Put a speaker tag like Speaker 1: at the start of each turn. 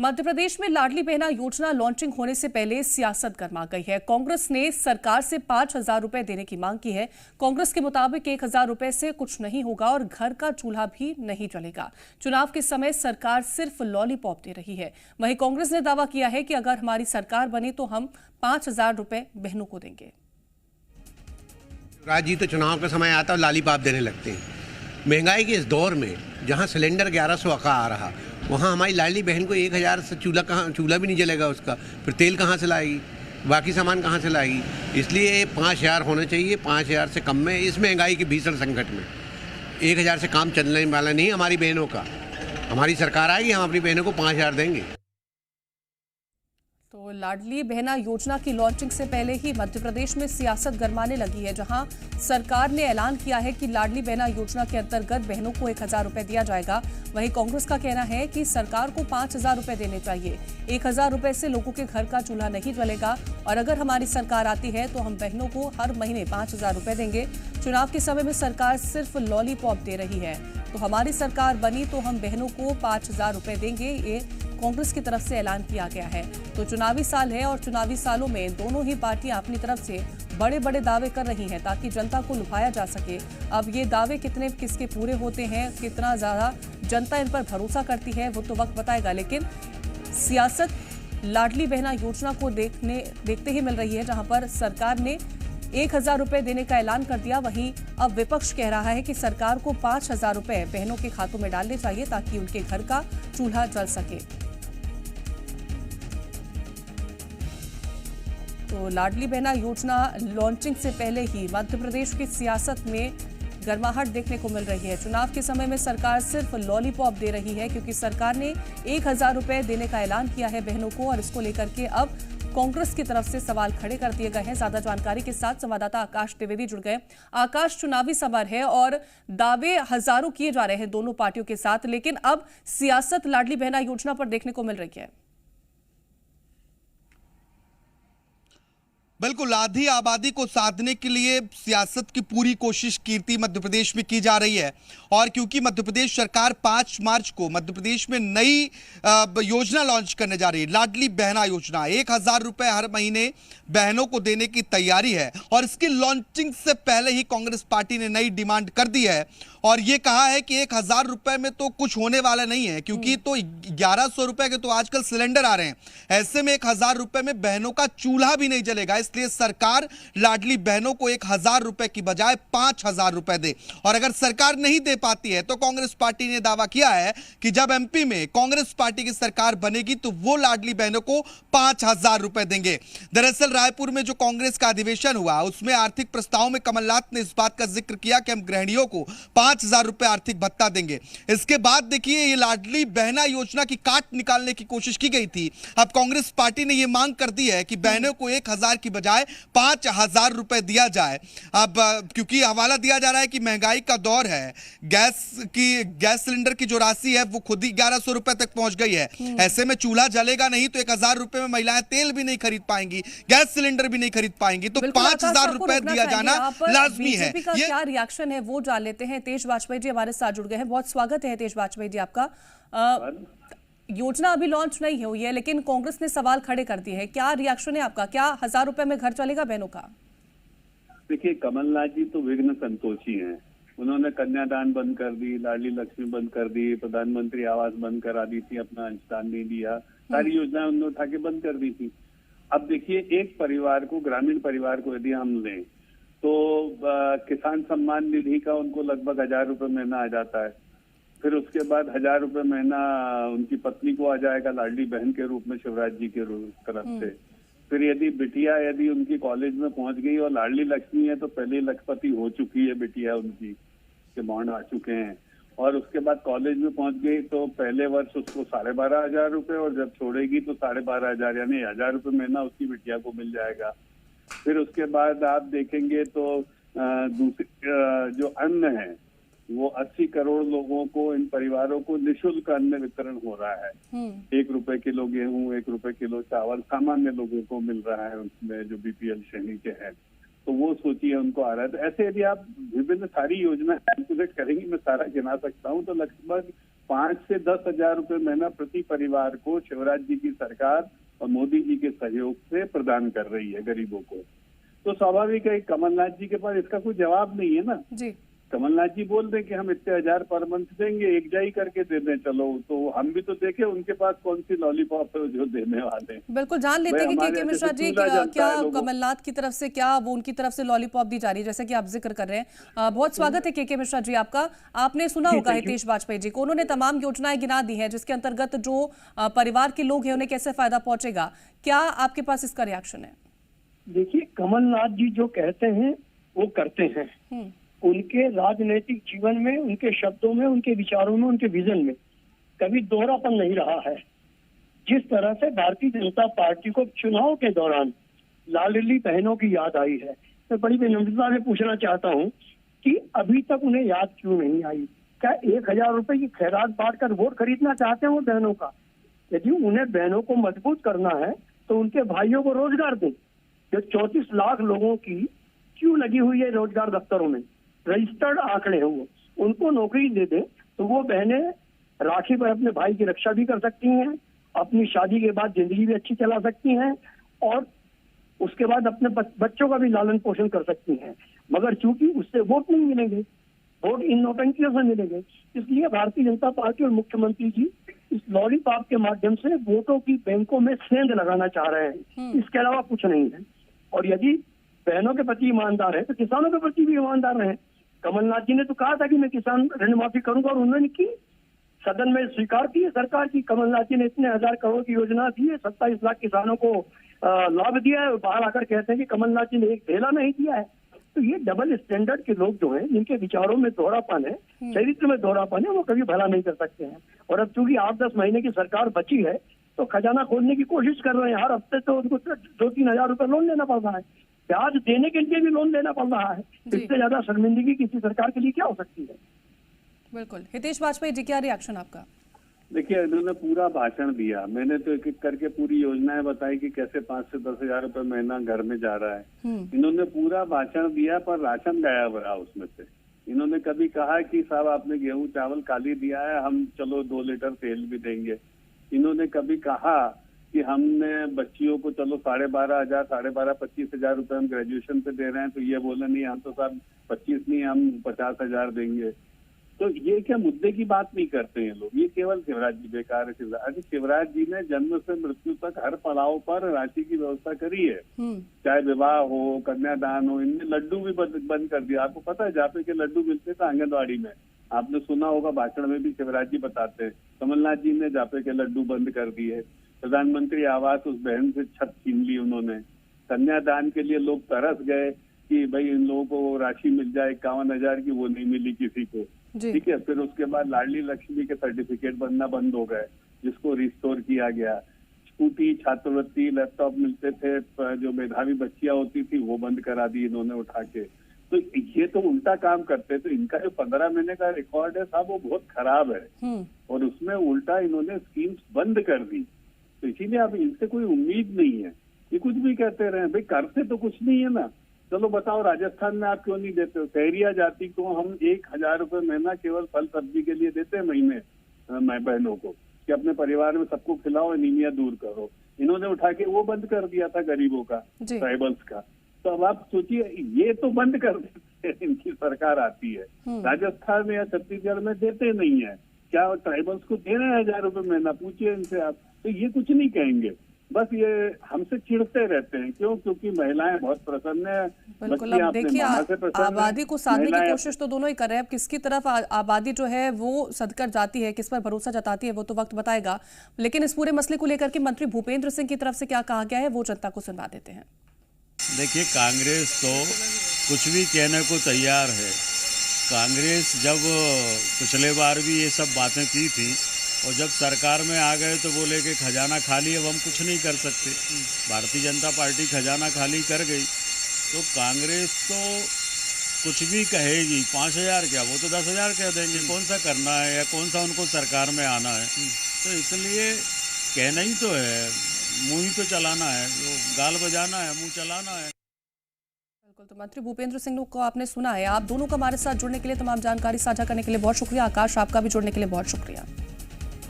Speaker 1: मध्य प्रदेश में लाडली बहना योजना लॉन्चिंग होने से पहले सियासत गर्मा गई है। कांग्रेस ने सरकार से 5,000 रुपए देने की मांग की है। कांग्रेस के मुताबिक 1,000 रुपए से कुछ नहीं होगा और घर का चूल्हा भी नहीं चलेगा। चुनाव के समय सरकार सिर्फ लॉलीपॉप दे रही है। वहीं कांग्रेस ने दावा किया है कि अगर हमारी सरकार बनी तो हम 5,000 रुपए बहनों को देंगे।
Speaker 2: राज जी तो चुनाव का समय आता है लॉलीपॉप देने लगते हैं। महंगाई के इस दौर में जहां सिलेंडर 1100 का आ रहा, वहां हमारी लाडली बहन को 1,000 से चूल्हा भी नहीं जलेगा उसका, फिर तेल कहां से लाएगी, बाकी सामान कहां से लाएगी। इसलिए 5,000 होना चाहिए। 5,000 से कम में इस महंगाई के भीषण संकट में 1,000 से काम चलने वाला नहीं हमारी बहनों का। हमारी सरकार आएगी, हम अपनी बहनों को 5,000 देंगे।
Speaker 1: तो लाडली बहना योजना की लॉन्चिंग से पहले ही मध्य प्रदेश में सियासत गरमाने लगी है, जहां सरकार ने ऐलान किया है कि लाडली बहना योजना के अंतर्गत बहनों को 1,000 रुपए दिया जाएगा। वहीं कांग्रेस का कहना है कि सरकार को 5,000 रुपए देने चाहिए। 1,000 रुपए से लोगों के घर का चूल्हा नहीं जलेगा और अगर हमारी सरकार आती है तो हम बहनों को हर महीने 5,000 रुपए देंगे। चुनाव के समय में सरकार सिर्फ लॉलीपॉप दे रही है, तो हमारी सरकार बनी तो हम बहनों को 5,000 रुपए देंगे। ये कांग्रेस की तरफ से ऐलान किया गया है। तो चुनावी साल है और चुनावी सालों में दोनों ही पार्टियां अपनी तरफ से बड़े बड़े दावे कर रही हैं ताकि जनता को लुभाया जा सके। अब ये दावे कितने किसके पूरे होते हैं, कितना ज्यादा जनता इन पर भरोसा करती है, वो तो वक्त बताएगा। लेकिन सियासत लाडली बहना योजना को देखते ही मिल रही है, जहां पर सरकार ने 1,000 रुपए देने का ऐलान कर दिया। वहीं अब विपक्ष कह रहा है कि सरकार को 5,000 रुपए बहनों के खातों में डालने चाहिए ताकि उनके घर का चूल्हा जल सके। तो लाडली बहना योजना लॉन्चिंग से पहले ही मध्य प्रदेश की सियासत में गर्माहट देखने को मिल रही है। चुनाव के समय में सरकार सिर्फ लॉलीपॉप दे रही है क्योंकि सरकार ने 1,000 रुपए देने का ऐलान किया है बहनों को और इसको लेकर के अब कांग्रेस की तरफ से सवाल खड़े कर दिए गए हैं। ज्यादा जानकारी के साथ संवाददाता आकाश द्विवेदी जुड़ गए। आकाश, चुनावी समर है और दावे हजारों किए जा रहे हैं दोनों पार्टियों के साथ, लेकिन अब सियासत लाडली बहना योजना पर देखने को मिल रही है।
Speaker 3: बिल्कुल, आधी आबादी को साधने के लिए सियासत की पूरी कोशिश कीर्ति मध्य प्रदेश में की जा रही है। और क्योंकि मध्य प्रदेश सरकार 5 मार्च को मध्य प्रदेश में नई योजना लॉन्च करने जा रही है, लाडली बहना योजना 1,000 रुपए हर महीने बहनों को देने की तैयारी है। और इसकी लॉन्चिंग से पहले ही कांग्रेस पार्टी ने नई डिमांड कर दी है और यह कहा है कि 1,000 रुपए में तो कुछ होने वाला नहीं है, क्योंकि तो 1,100 रुपए के तो आजकल सिलेंडर आ रहे हैं। ऐसे में 1,000 रुपए में बहनों का चूल्हा भी नहीं जलेगा। इसलिए सरकार लाडली बहनों को 1,000 रुपए की बजाय 5,000 रुपए दे। और अगर सरकार नहीं दे पाती है तो कांग्रेस पार्टी ने दावा किया है कि जब एमपी में कांग्रेस पार्टी की सरकार बनेगी तो वो लाडली बहनों को 5,000 रुपए देंगे। दरअसल रायपुर में जो कांग्रेस का अधिवेशन हुआ उसमें आर्थिक प्रस्ताव में कमलनाथ ने इस बात का जिक्र किया कि हम गृहिणियों को 5,000 रुपए आर्थिक भत्ता देंगे। इसके बाद देखिए, ये लाडली बहना योजना की काट निकालने की कोशिश की गई थी। अब कांग्रेस पार्टी ने यह मांग कर दी है कि बहनों को 1,000 की बजाय 5,000 रुपए दिया जाए। अब क्योंकि हवाला दिया जा रहा है कि महंगाई का दौर है, गैस सिलेंडर की जो राशि है वो खुद ही 1,100 रुपए तक पहुंच गई है। ऐसे में चूल्हा जलेगा नहीं तो 1,000 रुपए में महिलाएं तेल भी नहीं खरीद पाएंगी, गैस सिलेंडर भी नहीं खरीद पाएंगी। तो 5,000 रुपए दिया जाना लाजमी है।
Speaker 1: बीजेपी का क्या रिएक्शन है वो जान लेते हैं। तेज वाजपेयी जी हमारे साथ जुड़ गए हैं। बहुत स्वागत है तेज वाजपेयी जी आपका। योजना अभी लॉन्च नहीं हुई है लेकिन कांग्रेस ने सवाल खड़े कर दिए हैं। क्या रिएक्शन है आपका? क्या 1,000 रुपए में घर चलेगा बहनों का?
Speaker 4: देखिए, कमलनाथ जी तो विघ्न संतोषी हैं। उन्होंने कन्यादान बंद कर दी, लाडली लक्ष्मी बंद कर दी, प्रधानमंत्री आवास बंद करा दी थी, अपना अंशदान नहीं दिया, सारी योजनाएं उन्होंने उठा के बंद कर दी थी। अब देखिए, एक परिवार को, ग्रामीण परिवार को यदि हम लें तो किसान सम्मान निधि का उनको लगभग 1,000 रुपए महीना आ जाता है। फिर उसके बाद 1,000 रुपए महीना उनकी पत्नी को आ जाएगा लाडली बहन के रूप में शिवराज जी के तरफ से। फिर यदि बिटिया यदि उनकी कॉलेज में पहुंच गई और लाडली लक्ष्मी है तो पहले लखपति हो चुकी है बिटिया उनकी, के बॉन्ड आ चुके हैं। और उसके बाद कॉलेज में पहुंच गई तो पहले वर्ष उसको 12,500 रुपए और जब छोड़ेगी तो 12,500 यानी 1,000 रुपए महीना उसकी बिटिया को मिल जाएगा। फिर उसके बाद आप देखेंगे तो दूसरी जो अन्न है वो 80 करोड़ लोगों को, इन परिवारों को निःशुल्क अन्न वितरण हो रहा है। 1 रुपए किलो गेहूं, 1 रुपए किलो चावल सामान्य लोगों को मिल रहा है, उसमें जो बीपीएल श्रेणी के हैं। तो वो सोचिए उनको आ रहा है। तो ऐसे यदि आप विभिन्न सारी योजना कैलकुलेट करेंगी, मैं सारा गिना सकता हूँ, तो लगभग 5 से 10 हजार रुपए महीना प्रति परिवार को शिवराज जी की सरकार और मोदी जी के सहयोग से प्रदान कर रही है गरीबों को। तो स्वाभाविक है कमलनाथ जी के पास इसका कोई जवाब नहीं है ना।
Speaker 1: जी।
Speaker 4: कमलनाथ जी बोल दें कि हम इतने हजार पर मंथ देंगे, एक जाई करके दे दें, चलो तो हम भी तो देखें उनके पास कौन सी लॉलीपॉप है जो देने वाले हैं।
Speaker 1: बिल्कुल जान लेते हैं कि के मिश्रा जी क्या कमलनाथ की तरफ से क्या वो उनकी तरफ से लॉलीपॉप दी जा रही है, जैसे कि आप जिक्र कर रहे हैं। बहुत स्वागत है के मिश्रा जी आपका। आपने सुना होगा हितेश वाजपेयी जी को, उन्होंने तमाम योजनाएं गिना दी है जिसके अंतर्गत जो परिवार के लोग हैं उन्हें कैसे फायदा पहुंचेगा। क्या आपके पास इसका रिएक्शन है?
Speaker 5: देखिए, कमलनाथ जी जो कहते हैं वो करते हैं। उनके राजनीतिक जीवन में, उनके शब्दों में, उनके विचारों में, उनके विजन में कभी दोहरापन नहीं रहा है। जिस तरह से भारतीय जनता पार्टी को चुनाव के दौरान लाडली बहनों की याद आई है, मैं बड़ी विनम्रता से पूछना चाहता हूं कि अभी तक उन्हें याद क्यों नहीं आई? क्या 1000 रुपए की खैरात बांटकर वोट खरीदना चाहते हैं वो बहनों का? यदि उन्हें बहनों को मजबूत करना है तो उनके भाइयों को रोजगार दें। जो 34 लाख लोगों की क्यों लगी हुई है रोजगार दफ्तरों में, रजिस्टर्ड आंकड़े हैं, वो उनको नौकरी दे दें तो वो बहनें राखी पर अपने भाई की रक्षा भी कर सकती हैं, अपनी शादी के बाद जिंदगी भी अच्छी चला सकती हैं और उसके बाद अपने बच्चों का भी लालन पोषण कर सकती हैं। मगर चूंकि उससे वोट नहीं मिलेंगे, वोट इन नौटंकियों से मिलेंगे, इसलिए भारतीय जनता पार्टी और मुख्यमंत्री जी इस लॉलीपॉप के माध्यम से वोटों की बैंकों में सेंध लगाना चाह रहे हैं। इसके अलावा कुछ नहीं है। और यदि बहनों के प्रति ईमानदार है तो किसानों के प्रति भी ईमानदार रहे। कमलनाथ जी ने तो कहा था कि मैं किसान ऋण माफी करूंगा और उन्होंने की, सदन में स्वीकार की है सरकार की। कमलनाथ जी ने इतने 1000 करोड़ की योजना दी है, 27 लाख किसानों को लाभ दिया है, बाहर आकर कहते हैं कि कमलनाथ जी ने एक ढेला नहीं दिया है। तो ये डबल स्टैंडर्ड के लोग जो हैं, जिनके विचारों में दोहरापन है, चरित्र में दोहरापन है, वो कभी भला नहीं कर सकते हैं। और अब चूंकि 8-10 महीने की सरकार बची है तो खजाना खोलने की कोशिश कर रहे हैं। हर हफ्ते तो उनको 2-3 हजार रुपए लोन लेना पड़ रहा है, ब्याज देने के लिए भी लोन लेना पड़ रहा है। इससे ज्यादा शर्मिंदगी किसी सरकार के लिए क्या हो सकती है?
Speaker 1: बिल्कुल। हितेश वाजपेयी जी, क्या रिएक्शन आपका?
Speaker 4: देखिए, इन्होंने पूरा भाषण दिया, मैंने तो एक एक करके पूरी योजनाएं बताई कि कैसे 5 से 10 हजार रुपए महीना घर में जा रहा है। इन्होंने पूरा भाषण दिया पर राशन गायब रहा उसमें से। इन्होंने कभी कहा कि साहब आपने गेहूं चावल काली दिया है, हम चलो 2 लीटर तेल भी देंगे। इन्होंने कभी कहा कि हमने बच्चियों को चलो 12,500 25 हजार रुपए हम ग्रेजुएशन पे दे रहे हैं, तो ये बोले नहीं हम तो साहब 25 नहीं हम 50,000 देंगे। तो ये क्या मुद्दे की बात नहीं करते हैं लोग, ये केवल शिवराज जी बेकार है। शिवराज जी ने जन्म से मृत्यु तक हर पड़ाव पर राशि की व्यवस्था करी है, चाहे विवाह हो, कन्यादान हो। इनने लड्डू भी बंद कर दिया। आपको पता है जापे के लड्डू मिलते थे आंगनबाड़ी में, आपने सुना होगा, भाषण में भी शिवराज जी बताते हैं। कमलनाथ जी ने जापे के लड्डू बंद कर दिए। प्रधानमंत्री आवास उस बहन से छत छीन ली उन्होंने। कन्यादान के लिए लोग तरस गए कि भाई इन लोगों को राशि मिल जाए 51,000 की, वो नहीं मिली किसी को। ठीक है, फिर उसके बाद लाडली लक्ष्मी के सर्टिफिकेट बनना बंद हो गए, जिसको रिस्टोर किया गया। स्कूटी, छात्रवृत्ति, लैपटॉप मिलते थे, जो मेधावी बच्चियां होती थी वो बंद करा दी इन्होंने उठा के। तो ये तो उल्टा काम करते। तो इनका जो 15 महीने का रिकॉर्ड है साहब वो बहुत खराब है और उसमें उल्टा इन्होंने स्कीम्स बंद कर दी। तो इसीलिए अब इनसे कोई उम्मीद नहीं है, ये कुछ भी कहते रहे। भाई करते तो कुछ नहीं है ना। चलो बताओ राजस्थान में आप क्यों नहीं देते हो? सहरिया जाति को हम 1000 रुपए महीना केवल फल सब्जी के लिए देते हैं महीने, बहनों को, कि अपने परिवार में सबको खिलाओ, एनीमिया दूर करो। इन्होंने उठा के वो बंद कर दिया था गरीबों का, ट्राइबल्स का। तो अब आप सोचिए, ये तो बंद कर देते हैं, इनकी सरकार आती है। राजस्थान में या छत्तीसगढ़ में देते नहीं है, क्या ट्राइबल्स को दे रहे हैं 1000 रुपए महीना? पूछिए इनसे आप, तो ये कुछ नहीं कहेंगे। बस ये हमसे चिढ़ते रहते हैं। क्यों? क्योंकि महिलाएं बहुत प्रसन्न है।
Speaker 1: बिल्कुल। अब देखिए, आबादी को साधने की कोशिश तो दोनों ही कर रहे हैं। अब किसकी तरफ आबादी जो है वो सदकर जाती है, किस पर भरोसा जताती है, वो तो वक्त बताएगा। लेकिन इस पूरे मसले को लेकर के मंत्री भूपेंद्र सिंह की तरफ से क्या कहा गया है वो जनता को सुनवा देते हैं।
Speaker 6: देखिए, कांग्रेस तो कुछ भी कहने को तैयार है। कांग्रेस जब पिछले बार भी ये सब बातें की थी और जब सरकार में आ गए तो बोले कि खजाना खाली, अब हम कुछ नहीं कर सकते। भारतीय जनता पार्टी खजाना खाली कर गई तो कांग्रेस तो कुछ भी कहेगी। 5,000 क्या, वो तो 10,000 कह देंगे। कौन सा करना है या कौन सा उनको सरकार में आना है? तो इसलिए कहना ही तो है, मुंह ही तो चलाना है, गाल बजाना है, मुंह चलाना है।
Speaker 1: बिल्कुल, तो मंत्री भूपेंद्र सिंह को आपने सुना है। आप दोनों का हमारे साथ जुड़ने के लिए, तमाम जानकारी साझा करने के लिए बहुत शुक्रिया। आकाश, आपका भी जुड़ने के लिए बहुत शुक्रिया।